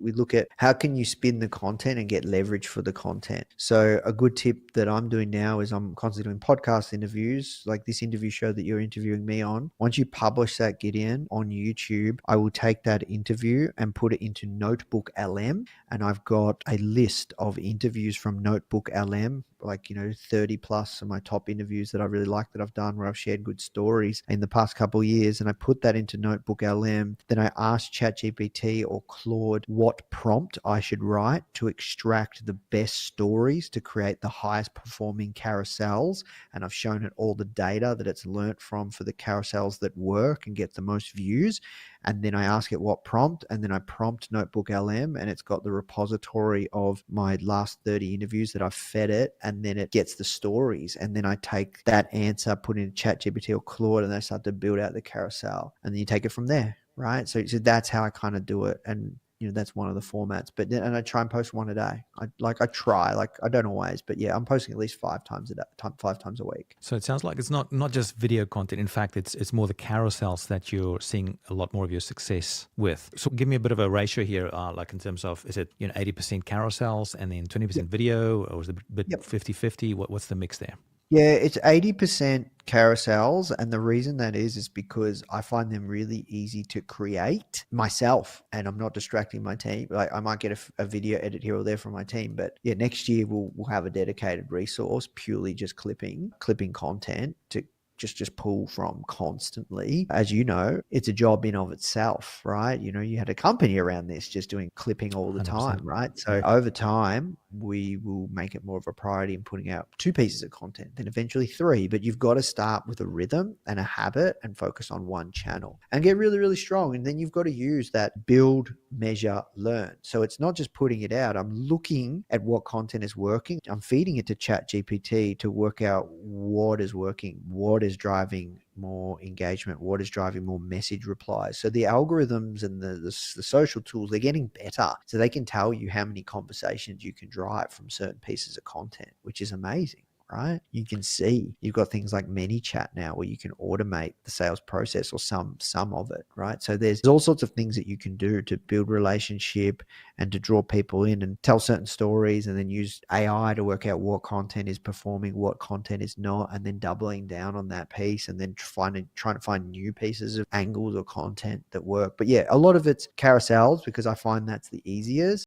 We look at how can you spin the content and get leverage for the content. So a good tip that I'm doing now is I'm constantly doing podcast interviews, like this interview show that you're interviewing me on. Once you publish that, Gideon, on YouTube, I will take that interview and put it into Notebook LM. And I've got a list of interviews from Notebook LM, like, 30 plus of my top interviews that I really like that I've done where I've shared good stories in the past couple of years. And I put that into Notebook LM. Then I asked Chat GPT or Claude what prompt I should write to extract the best stories to create the highest performing carousels. And I've shown it all the data that it's learnt from for the carousels that work and get the most views. And then I ask it what prompt, and then I prompt Notebook LM, and it's got the repository of my last 30 interviews that I've fed it, and then it gets the stories. And then I take that answer, put in Chat GPT or Claude, and they start to build out the carousel. And then you take it from there, right? So that's how I kind of do it. And that's one of the formats. But then, and I try and post one a day. I don't always, but yeah, I'm posting at least 5 times a day, 5 times a week. So it sounds like it's not just video content. In fact, it's more the carousels that you're seeing a lot more of your success with. So give me a bit of a ratio here, like in terms of, is it 80% carousels and then 20% video, or is it a bit 50-50? What's the mix there? Yeah, it's 80% carousels. And the reason that is because I find them really easy to create myself, and I'm not distracting my team. Like I might get a video edit here or there from my team, but yeah, next year we'll have a dedicated resource purely just clipping content to just pull from constantly. As you know, it's a job in of itself, right? You had a company around this just doing clipping all the 100%. time, right? So over time, we will make it more of a priority in putting out 2 pieces of content, then eventually 3. But you've got to start with a rhythm and a habit and focus on one channel and get really, really strong. And then you've got to use that build, measure, learn. So it's not just putting it out. I'm looking at what content is working. I'm feeding it to Chat GPT to work out what is working, what is driving more engagement, what is driving more message replies. So the algorithms and the social tools, they're getting better. So they can tell you how many conversations you can drive from certain pieces of content, which is amazing. Right? You can see you've got things like ManyChat now where you can automate the sales process or some of it, right? So there's all sorts of things that you can do to build relationship and to draw people in and tell certain stories, and then use AI to work out what content is performing, what content is not, and then doubling down on that piece and then trying to find new pieces of angles or content that work. But yeah, a lot of it's carousels because I find that's the easiest.